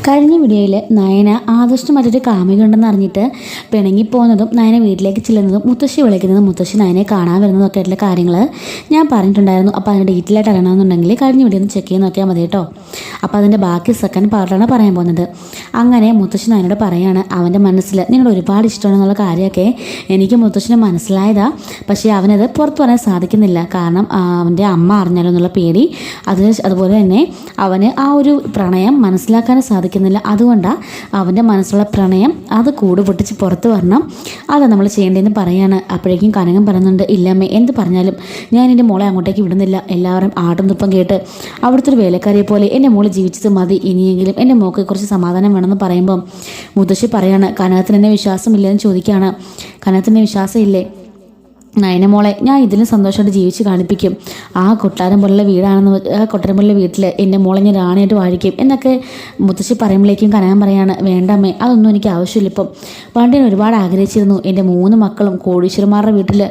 കഴിഞ്ഞ വീഡിയോയിൽ നയന ആദർശം മറ്റൊരു കാമുകയുണ്ടെന്ന് അറിഞ്ഞിട്ട് പിണങ്ങിപ്പോകുന്നതും നയന വീട്ടിലേക്ക് ചെല്ലുന്നതും മുത്തശ്ശി വിളിക്കുന്നതും മുത്തശ്ശി നയനെ കാണാൻ വരുന്നതൊക്കെ ആയിട്ടുള്ള കാര്യങ്ങൾ ഞാൻ പറഞ്ഞിട്ടുണ്ടായിരുന്നു. അപ്പോൾ അതിൻ്റെ ഡീറ്റെയിലായിട്ട് അറിയണമെന്നുണ്ടെങ്കിൽ കഴിഞ്ഞ വീഡിയോ ഒന്ന് ചെക്ക് ചെയ്ത് നോക്കിയാൽ മതി കേട്ടോ. അപ്പോൾ അതിൻ്റെ ബാക്കി സെക്കൻഡ് പാർട്ടാണ് പറയാൻ പോകുന്നത്. അങ്ങനെ മുത്തശ്ശി നയനോട് പറയാണ് അവൻ്റെ മനസ്സിൽ നിന്നോട് ഒരുപാട് ഇഷ്ടമാണെന്നുള്ള കാര്യമൊക്കെ എനിക്ക് മുത്തശ്ശിന് മനസ്സിലായതാ. പക്ഷേ അവനത് പുറത്തു പറയാൻ സാധിക്കുന്നില്ല. കാരണം അവൻ്റെ അമ്മ അറിഞ്ഞാലോ എന്നുള്ള പേടി. അതുപോലെ തന്നെ അവന് ആ ഒരു പ്രണയം മനസ്സിലാക്കാനും സാധിക്കുന്നില്ല. അതുകൊണ്ടാണ് അവൻ്റെ മനസ്സിലുള്ള പ്രണയം അത് കൂട് പൊട്ടിച്ച് പുറത്ത് വരണം. അതാണ് നമ്മൾ ചെയ്യേണ്ടതെന്ന് പറയാണ്. അപ്പോഴേക്കും കനകം പറയുന്നുണ്ട്, ഇല്ലമ്മേ എന്ത് പറഞ്ഞാലും ഞാൻ എൻ്റെ മോളെ അങ്ങോട്ടേക്ക് വിടുന്നില്ല. എല്ലാവരും ആട്ടും തുപ്പം കേട്ട് അവിടുത്തെ ഒരു വേലക്കാരിയെ പോലെ എൻ്റെ മോള് ജീവിച്ചത് മതി. ഇനിയെങ്കിലും എൻ്റെ മോൾക്ക് കുറച്ച് സമാധാനം വേണമെന്ന് പറയുമ്പം മുത്തശ്ശി പറയാണ്, കനകത്തിന് എന്നെ വിശ്വാസമില്ലെന്ന് ചോദിക്കുകയാണ്. കനകത്തിന് വിശ്വാസമില്ലേ? നയന മോളെ ഞാൻ ഇതിലും സന്തോഷമായിട്ട് ജീവിച്ച് കാണിപ്പിക്കും. ആ കൊട്ടാരം പോലുള്ള വീടാണെന്ന് ആ കൊട്ടാരം പോലുള്ള വീട്ടിൽ എൻ്റെ മോളെ ഞാൻ റാണിയായിട്ട് വാഴിക്കും എന്നൊക്കെ മുത്തശ്ശി പറയുമ്പോഴേക്കും കനകം പറയാണ്, വേണ്ടമ്മേ അതൊന്നും എനിക്ക് ആവശ്യമില്ല. ഇപ്പം പണ്ട് ഞാൻ ഒരുപാട് ആഗ്രഹിച്ചിരുന്നു എൻ്റെ 3 മക്കളും കോടീശ്വരന്മാരുടെ വീട്ടിൽ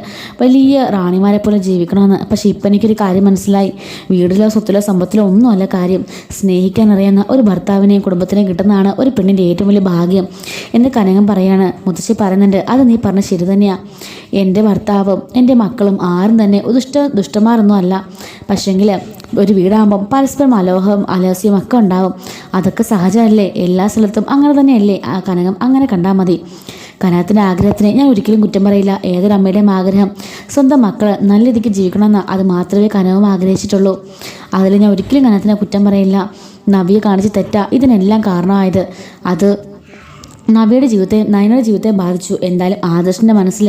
വലിയ റാണിമാരെ പോലെ ജീവിക്കണമെന്ന്. പക്ഷേ ഇപ്പം എനിക്കൊരു കാര്യം മനസ്സിലായി. വീടിലോ സ്വത്തിലോ സമ്പത്തിലോ ഒന്നുമല്ല കാര്യം. സ്നേഹിക്കാൻ അറിയുന്ന ഒരു ഭർത്താവിനെയും കുടുംബത്തിനെയും കിട്ടുന്നതാണ് ഒരു പെണ്ണിൻ്റെ ഏറ്റവും വലിയ ഭാഗ്യം എന്ന് കനകം പറയാണ്. മുത്തശ്ശി പറയുന്നുണ്ട്, അത് നീ പറഞ്ഞ ശരി തന്നെയാണ്. എൻ്റെ ഭർത്താവും എൻ്റെ മക്കളും ആരും തന്നെ ദുഷ്ടന്മാരൊന്നും അല്ല. പക്ഷേങ്കിൽ ഒരു വീടാകുമ്പം പരസ്പരം അലഹസ്യം ഒക്കെ ഉണ്ടാവും. അതൊക്കെ സഹജമല്ലേ? എല്ലാ സ്ഥലത്തും അങ്ങനെ തന്നെയല്ലേ? ആ കനകം അങ്ങനെ കണ്ടാൽ മതി. കനകത്തിൻ്റെ ആഗ്രഹത്തിന് ഞാൻ ഒരിക്കലും കുറ്റം പറയില്ല. ഏതൊരു അമ്മയുടെയും ആഗ്രഹം സ്വന്തം മക്കൾ നല്ല രീതിക്ക് ജീവിക്കണമെന്ന്. അത് മാത്രമേ കനവും ആഗ്രഹിച്ചിട്ടുള്ളൂ. അതിൽ ഞാൻ ഒരിക്കലും കനകത്തിനെ കുറ്റം പറയില്ല. നവിയെ കാണിച്ച് തെറ്റാ ഇതിനെല്ലാം കാരണമായത്. അത് നവിയുടെ ജീവിതത്തെ നയനയുടെ ജീവിതത്തെ ബാധിച്ചു. എന്തായാലും ആദർശിൻ്റെ മനസ്സിൽ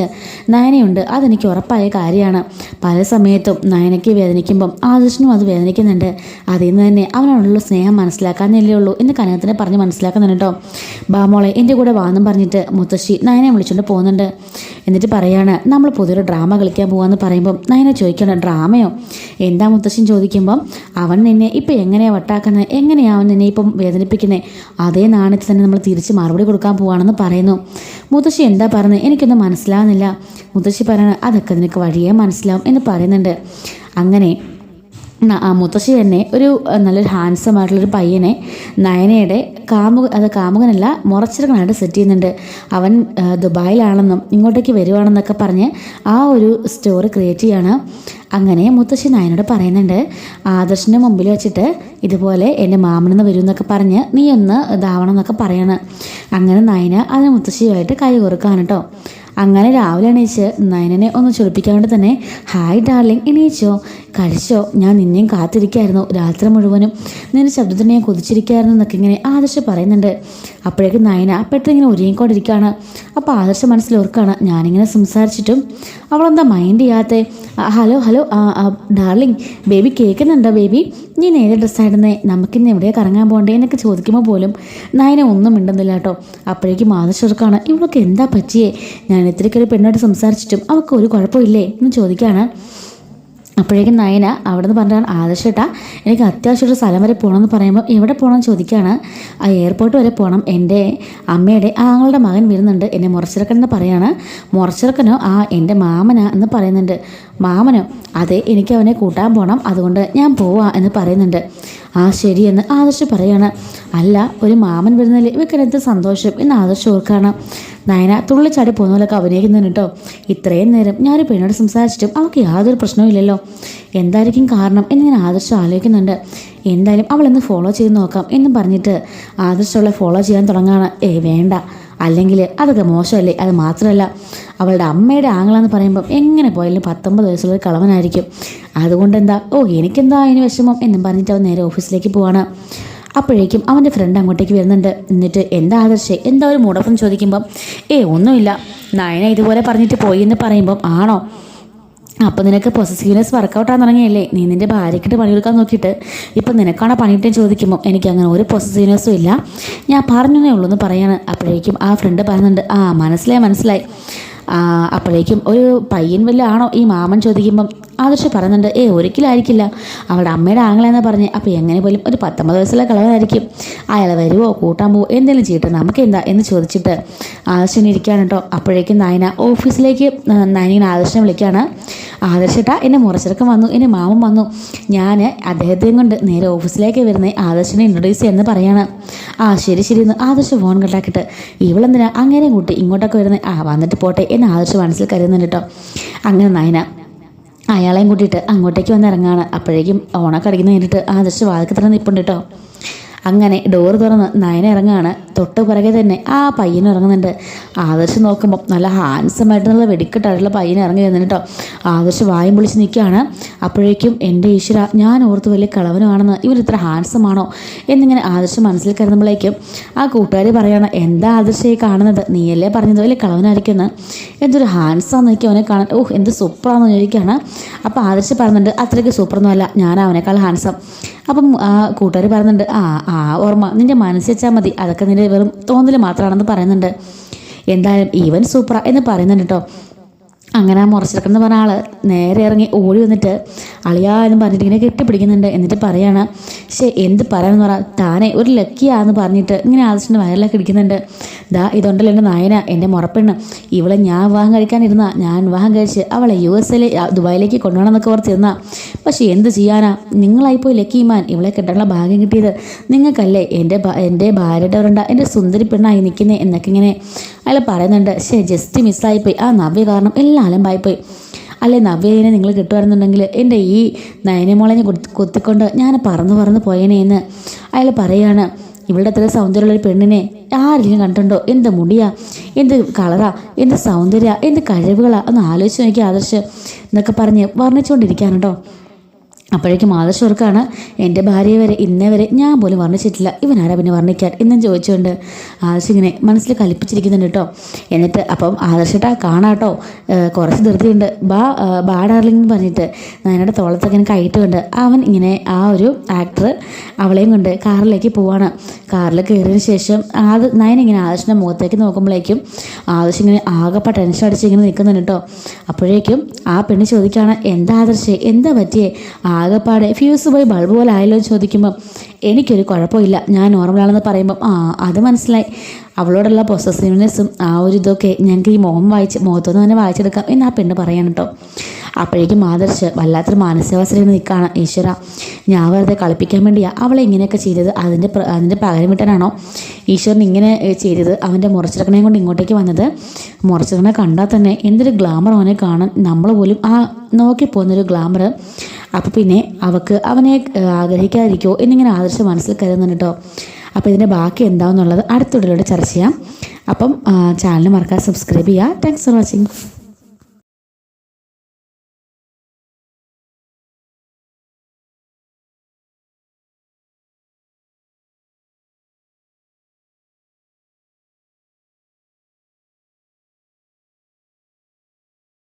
നയനയുണ്ട്, അതെനിക്ക് ഉറപ്പായ കാര്യമാണ്. പല സമയത്തും നയനയ്ക്ക് വേദനിക്കുമ്പം ആദർശിനും അത് വേദനിക്കുന്നുണ്ട്. അതിൽ നിന്ന് തന്നെ അവനോടുള്ള സ്നേഹം മനസ്സിലാക്കാന്നല്ലേ ഉള്ളൂ എന്ന് കനകത്തിനെ പറഞ്ഞ് മനസ്സിലാക്കുന്നുണ്ട് കേട്ടോ. ബാമോളെ എൻ്റെ കൂടെ വാന്നും പറഞ്ഞിട്ട് മുത്തശ്ശി നയനെ വിളിച്ചുകൊണ്ട് പോകുന്നുണ്ട്. എന്നിട്ട് പറയാണ്, നമ്മൾ പുതിയൊരു ഡ്രാമ കളിക്കാൻ പോകാമെന്ന് പറയുമ്പം നയനെ ചോദിക്കണം, ഡ്രാമയോ? എന്താ മുത്തശ്ശി ചോദിക്കുമ്പം അവൻ നിന്നെ ഇപ്പം എങ്ങനെയാണ് വട്ടാക്കുന്നത്? എങ്ങനെയാണ് അവൻ നിന്നെ ഇപ്പം വേദനിപ്പിക്കുന്നത്? അതേ നാണയത്തിൽ തന്നെ നമ്മൾ തിരിച്ച് മറുപടി കൊടുക്കാൻ പോവാണെന്ന് പറയുന്നു. മുത്തശ്ശി എന്താ പറഞ്ഞത്? എനിക്കൊന്നും മനസ്സിലാവുന്നില്ല. മുത്തശ്ശി പറയണ, അതൊക്കെ നിനക്ക് വഴിയേ മനസ്സിലാവും എന്ന് പറയുന്നുണ്ട്. അങ്ങനെ മുത്തശ്ശി തന്നെ ഒരു നല്ലൊരു ഹാൻസം ആയിട്ടുള്ളൊരു പയ്യനെ നയനയുടെ കാമുകനല്ല മുറച്ചിറക്കനായിട്ട് സെറ്റ് ചെയ്യുന്നുണ്ട്. അവൻ ദുബായിലാണെന്നും ഇങ്ങോട്ടേക്ക് വരുവാണെന്നൊക്കെ പറഞ്ഞ് ആ ഒരു സ്റ്റോറി ക്രിയേറ്റ് ചെയ്യാണ്. അങ്ങനെ മുത്തശ്ശി നയനോട് പറയുന്നുണ്ട്, ആദർശിൻ്റെ മുമ്പിൽ വെച്ചിട്ട് ഇതുപോലെ എൻ്റെ മാമനെന്ന് വരും എന്നൊക്കെ പറഞ്ഞ് നീ ഒന്ന് ഇതാവണം എന്നൊക്കെ പറയാണ്. അങ്ങനെ നയന അതിന് മുത്തശ്ശിയുമായിട്ട് കൈ കൊടുക്കുകയാണ് കേട്ടോ. അങ്ങനെ രാവിലെ എണീച്ച് നയനനെ ഒന്ന് ചൊളിപ്പിക്കാൻ വേണ്ടി തന്നെ, ഹായ് ഡാർലിങ് എണീച്ചോ, കഴിച്ചോ, ഞാൻ നിന്നെയും കാത്തിരിക്കായിരുന്നു, രാത്രി മുഴുവനും നിന്റെ ശബ്ദത്തിനെ ഞാൻ കൊതിച്ചിരിക്കായിരുന്നു എന്നൊക്കെ ഇങ്ങനെ ആദർശ് പറയുന്നുണ്ട്. അപ്പോഴേക്കും നയന പെട്ടെന്ന് ഇങ്ങനെ ഒരുങ്ങിക്കൊണ്ടിരിക്കുകയാണ്. അപ്പോൾ ആദർശ മനസ്സിലോർക്കാണ്, ഞാനിങ്ങനെ സംസാരിച്ചിട്ടും അവളെന്താ മൈൻഡ് ചെയ്യാത്തേ? ഹലോ ഡാർലിങ്, ബേബി കേൾക്കുന്നുണ്ടോ? ബേബി നീ നേരെ ഡ്രസ്സായിരുന്നേ, നമുക്കിന്ന് എവിടെയാണ് കറങ്ങാൻ പോകണ്ടേ എന്നൊക്കെ ചോദിക്കുമ്പോൾ പോലും നയന ഒന്നും മിണ്ടുന്നില്ല കേട്ടോ. അപ്പോഴേക്കും ആദർശർക്കാണ്, ഇവളൊക്കെ എന്താ പറ്റിയേ? ഞാൻ ഇത്രയ്ക്കൊരു പെണ്ണോട് സംസാരിച്ചിട്ടും അവൾക്ക് ഒരു കുഴപ്പമില്ലേ എന്ന് ചോദിക്കുകയാണ്. അപ്പോഴേക്കും നയന അവിടെ നിന്ന് പറഞ്ഞാൽ, ആദർശേട്ടാ എനിക്ക് അത്യാവശ്യം ഒരു സ്ഥലം വരെ പോകണമെന്ന് പറയുമ്പോൾ എവിടെ പോകണമെന്ന് ചോദിക്കുകയാണ്. ആ എയർപോർട്ട് വരെ പോകണം, എൻ്റെ അമ്മയുടെ ആങ്ങളുടെ മകൻ വരുന്നുണ്ട്, എന്നെ മുറച്ചിറക്കൻ എന്ന് പറയാണ്. മുറച്ചിറക്കനോ? എൻ്റെ മാമനാ എന്ന് പറയുന്നുണ്ട്. മാമനോ? അതെ, എനിക്ക് അവനെ കൂട്ടാൻ പോകണം, അതുകൊണ്ട് ഞാൻ പോവാ എന്ന് പറയുന്നുണ്ട്. ശരിയെന്ന് ആദർശ് പറയാണ്. അല്ല, ഒരു മാമൻ വരുന്നതിൽ ഇവക്കെന്ത് സന്തോഷം എന്ന് ആദർശ് ഓർക്കാണ്. നയന തുള്ളിച്ചാടി പോകുന്ന പോലൊക്കെ അഭിനയിക്കുന്നതിന് കേട്ടോ. ഇത്രയും നേരം ഞാനൊരു പെണ്ണോട് സംസാരിച്ചിട്ടും അവൾക്ക് യാതൊരു പ്രശ്നവും ഇല്ലല്ലോ, എന്തായിരിക്കും കാരണം എന്ന് ഞാൻ ആദർശം ആലോചിക്കുന്നുണ്ട്. എന്തായാലും അവളെന്ന് ഫോളോ ചെയ്ത് നോക്കാം എന്നും പറഞ്ഞിട്ട് ആദർശം അവളെ ഫോളോ ചെയ്യാൻ തുടങ്ങുകയാണ്. വേണ്ട, അല്ലെങ്കിൽ അതൊക്കെ മോശമല്ലേ? അത് മാത്രമല്ല അവളുടെ അമ്മയുടെ ആങ്ങളെന്ന് പറയുമ്പം എങ്ങനെ പോയാലും 19 വയസ്സുള്ള കളവനായിരിക്കും. അതുകൊണ്ട് എന്താ, എനിക്കെന്താ അതിന് വിഷമം എന്നും പറഞ്ഞിട്ട് അവൻ നേരെ ഓഫീസിലേക്ക് പോവാണ്. അപ്പോഴേക്കും അവൻ്റെ ഫ്രണ്ട് അങ്ങോട്ടേക്ക് വരുന്നുണ്ട്. എന്നിട്ട് എന്താ ആദർശേ, എന്താ ഒരു മൂടപ്പം ചോദിക്കുമ്പം ഒന്നുമില്ല, നയന ഇതുപോലെ പറഞ്ഞിട്ട് പോയി എന്ന് പറയുമ്പം ആണോ, അപ്പോൾ നിനക്ക് പൊസസീവ്നെസ് വർക്കൗട്ടാകാൻ തുടങ്ങിയല്ലേ? നീ നിൻ്റെ ഭാര്യയ്ക്കിട്ട് പണിയെടുക്കാൻ നോക്കിയിട്ട് ഇപ്പം നിനക്കാണോ പണിയിട്ടേ ചോദിക്കുമ്പോൾ എനിക്ക് അങ്ങനെ ഒരു പൊസസീവ്നെസ്സും ഇല്ല, ഞാൻ പറഞ്ഞതേ ഉള്ളൂ എന്ന് പറയാണ്. അപ്പോഴേക്കും ആ ഫ്രണ്ട് പറയുന്നുണ്ട്, മനസ്സിലായി. അപ്പോഴേക്കും ഒരു പയ്യൻ വല്ല ആണോ ഈ മാമൻ ചോദിക്കുമ്പം ആദർശ് പറയുന്നുണ്ട് ഒരിക്കലായിരിക്കില്ല, അവളുടെ അമ്മയുടെ ആങ്ങളെന്ന് പറഞ്ഞ്. അപ്പോൾ എങ്ങനെ പോലും ഒരു 19 വയസ്സുള്ള കളവനായിരിക്കും. അയാൾ വരുമോ കൂട്ടാൻ പോവോ എന്തെങ്കിലും ചെയ്യട്ടെ, നമുക്ക് എന്താ എന്ന് ചോദിച്ചിട്ട് ആദർശിനെ ഇരിക്കുകയാണ് കേട്ടോ. അപ്പോഴേക്കും നയന ഓഫീസിലേക്ക് നയനിങ്ങനെ ആദർശിനെ വിളിക്കുകയാണ്. ആദർശേട്ടാ, എൻ്റെ മുറച്ചെറുക്കം വന്നു, എൻ്റെ മാമൻ വന്നു, ഞാൻ അദ്ദേഹത്തെയും കൊണ്ട് നേരെ ഓഫീസിലേക്ക് വരുന്നത്, ആദർശിനെ ഇൻട്രൊഡ്യൂസ് ചെയ്യുമെന്ന് പറയാണ്. ശരി എന്ന് ആദർശ് ഫോൺ കട്ടാക്കിയിട്ട് ഇവളെന്തിനാ അങ്ങനെ കൂട്ടി ഇങ്ങോട്ടൊക്കെ വരുന്നത്, വന്നിട്ട് പോട്ടെ എന്ന് ആദർശ് മനസ്സിൽ കരുതുന്നുണ്ട് കേട്ടോ. അങ്ങനെ നയന അയാളെയും കൂട്ടിയിട്ട് അങ്ങോട്ടേക്ക് വന്ന് ഇറങ്ങാണ്. അപ്പോഴേക്കും ഓണൊക്കെ അടിക്കുന്ന കഴിഞ്ഞിട്ട് ആദർശ് വാതിൽക്ക് തന്നെ നിൽപ്പുണ്ട് കേട്ടോ. അങ്ങനെ ഡോറ് തുറന്ന് നയന ഇറങ്ങുകയാണ്. തൊട്ട് പുറകെ തന്നെ ആ പയ്യൻ ഇറങ്ങുന്നുണ്ട്. ആദർശ് നോക്കുമ്പോൾ നല്ല ഹാൻസമായിട്ടുള്ള വെടിക്കെട്ടായിട്ടുള്ള പയ്യൻ ഇറങ്ങി വരുന്നുണ്ട് കേട്ടോ. ആദർശ് വായും പൊളിച്ച് നിൽക്കുകയാണ്. അപ്പോഴേക്കും എൻ്റെ ഈശ്വര, ഞാൻ ഓർത്ത് വലിയ കളവനുമാണെന്ന്, ഇവർ ഇത്ര ഹാൻസമാണോ എന്നിങ്ങനെ ആദർശ് മനസ്സിൽ കരുതുമ്പോഴേക്കും ആ കൂട്ടുകാരി പറയാണ്, എന്താ ആദർശയെ കാണുന്നത്, നീയല്ലേ പറഞ്ഞത് വലിയ കളവനായിരിക്കുമെന്ന്, എന്തൊരു ഹാൻസാന്ന് നോക്കി അവനെ കാണാൻ, എന്ത് സൂപ്പറാണെന്ന് ചോദിക്കുകയാണ്. അപ്പോൾ ആദർശ് പറയുന്നുണ്ട്, അത്രയ്ക്ക് സൂപ്പറൊന്നും അല്ല, ഞാൻ അവനേക്കാൾ ഹാൻസം. അപ്പം ആ കൂട്ടുകാർ പറയുന്നുണ്ട്, ഓർമ്മ നിൻ്റെ മനസ്സിൽ വെച്ചാൽ മതി, അതൊക്കെ നിൻ്റെ വെറും തോന്നൽ മാത്രമാണെന്ന് പറയുന്നുണ്ട്. എന്തായാലും ഈവൻ സൂപ്പറാ എന്ന് പറയുന്നുണ്ട് കേട്ടോ. അങ്ങനെ ആ മുറച്ചെടുക്കുന്ന പറഞ്ഞ ആൾ നേരെ ഇറങ്ങി ഓടി വന്നിട്ട് അളിയാ എന്ന് പറഞ്ഞിട്ട് ഇങ്ങനെ കെട്ടിപ്പിടിക്കുന്നുണ്ട്. എന്നിട്ട് പറയാണ്, എന്ത് പറയാമെന്ന് പറ, താനെ ഒരു ലക്കിയാന്ന് പറഞ്ഞിട്ട് ഇങ്ങനെ ആദർശിൻ്റെ വയറിലൊക്കെ ഇടിക്കുന്നുണ്ട്. ഇതുണ്ടല്ലോ എൻ്റെ നയന, എൻ്റെ മുറപ്പെണ്ണ്, ഇവളെ ഞാൻ വിവാഹം കഴിക്കാനിരുന്ന, ഞാൻ വിവാഹം കഴിച്ച് അവളെ USA ദുബായിലേക്ക് കൊണ്ടുപോകണമെന്നൊക്കെ ഓർത്തിരുന്ന, പക്ഷേ എന്ത് ചെയ്യാനാ, നിങ്ങളായിപ്പോയി ലക്കിമാൻ, ഇവളെ കെട്ടാനുള്ള ഭാഗ്യം കിട്ടിയത് നിങ്ങൾക്കല്ലേ, എൻ്റെ ഭാര്യയുടെ വരണ്ട എൻ്റെ സുന്ദരി പെണ്ണായി നിൽക്കുന്നേ എന്നൊക്കെ ഇങ്ങനെ അയാൾ പറയുന്നുണ്ട്. ജസ്റ്റ് മിസ്സായിപ്പോയി, ആ നവ്യ കാരണം എല്ലാം അലമ്പായിപ്പോയി. അല്ലേ നവ്യനെ നിങ്ങൾ കിട്ടുമായിരുന്നുണ്ടെങ്കിൽ എൻ്റെ ഈ നയനമോളെ കൊത്തിക്കൊണ്ട് ഞാൻ പറന്ന് പോയേനെ എന്ന് അയാൾ പറയുകയാണ്. ഇവളുടെ അത്ര സൗന്ദര്യമുള്ളൊരു പെണ്ണിനെ ആരെങ്കിലും കണ്ടിട്ടുണ്ടോ, എന്ത് മുടിയാ, എന്ത് കളറാ, എന്ത് സൗന്ദര്യ, എന്ത് കഴിവുകളാ, ഒന്ന് ആലോചിച്ച് നോക്കി ആദർശ് എന്നൊക്കെ പറഞ്ഞ് വർണ്ണിച്ചുകൊണ്ടിരിക്കുകയാണ് കേട്ടോ. അപ്പോഴേക്കും ആദർശ് ഓർക്കാണ്, എൻ്റെ ഭാര്യയെ വരെ ഇന്നേ വരെ ഞാൻ പോലും വർണ്ണിച്ചിട്ടില്ല, ഇവനാരാ പിന്നെ വർണ്ണിക്കാൻ എന്നും ചോദിച്ചുകൊണ്ട് ആദർശ് ഇങ്ങനെ മനസ്സിൽ കലിപ്പിച്ചിരിക്കുന്നുണ്ട് കേട്ടോ. എന്നിട്ട് അപ്പം ആദർശേട്ടാ കാണാട്ടോ, കുറച്ച് ധൃതിയുണ്ട്, ബാ ഡാർലിംഗ് എന്ന് പറഞ്ഞിട്ട് നയനയുടെ തോളത്തൊക്കെ ഇങ്ങനെ കയറ്റുകൊണ്ട് അവൻ ഇങ്ങനെ ആ ഒരു ആക്ടർ അവളെയും കൊണ്ട് കാറിലേക്ക് പോവാണ്. കാറിൽ കയറിയതിന് ശേഷം നയൻ ഇങ്ങനെ ആദർശിൻ്റെ മുഖത്തേക്ക് നോക്കുമ്പോഴേക്കും ആദർശ് ഇങ്ങനെ ആകെപ്പാ ടെൻഷൻ അടിച്ച് ഇങ്ങനെ നിൽക്കുന്നുണ്ട് കേട്ടോ. അപ്പോഴേക്കും ആ പെണ്ണ് ചോദിക്കുകയാണ്, എന്താ ആദർശേ, എന്താ പറ്റിയേ, ആകെപ്പാടെ ഫ്യൂസ് പോയി ബൾബ് പോലെ ആയല്ലോ എന്ന് ചോദിക്കുമ്പം എനിക്കൊരു കുഴപ്പമില്ല, ഞാൻ നോർമലാണെന്ന് പറയുമ്പം അത് മനസ്സിലായി, അവളോടുള്ള പൊസസീവ്നെസ്സും ആ ഒരു ഇതൊക്കെ ഞങ്ങൾക്ക് ഈ മുഖത്തൊന്നും തന്നെ വായിച്ചെടുക്കാം എന്ന് ആ പെണ്ണ് പറയാൻ കേട്ടോ. അപ്പോഴേക്കും ആദർശ് വല്ലാത്തൊരു മാനസികാവസ്ഥയിൽ നിൽക്കുകയാണ്. ഈശ്വര, ഞാൻ വെറുതെ കളിപ്പിക്കാൻ വേണ്ടിയാ അവളെ ഇങ്ങനെയൊക്കെ ചെയ്തത്, അതിൻ്റെ പകരം വിട്ടാനാണോ ഈശ്വരൻ ഇങ്ങനെ ചെയ്തത്, അവൻ്റെ മുറച്ചിറക്കണയും കൊണ്ട് ഇങ്ങോട്ടേക്ക് വന്നത്, മുറച്ചിറക്കണെ കണ്ടാൽ തന്നെ എന്തൊരു ഗ്ലാമർ അവനെ കാണാൻ, നമ്മൾ പോലും ആ നോക്കിപ്പോകുന്നൊരു ഗ്ലാമർ. അപ്പോൾ പിന്നെ അവനെ ആഗ്രഹിക്കാതിരിക്കുമോ എന്നിങ്ങനെ ആദർശം മനസ്സിൽ കരുതുന്നുണ്ട് കേട്ടോ. അപ്പോൾ ഇതിൻ്റെ ബാക്കി എന്താണെന്നുള്ളത് അടുത്ത വീഡിയോയിലൂടെ ചർച്ച ചെയ്യാം. അപ്പം ചാനൽ മറക്കാതെ സബ്സ്ക്രൈബ് ചെയ്യുക. Thanks for watching.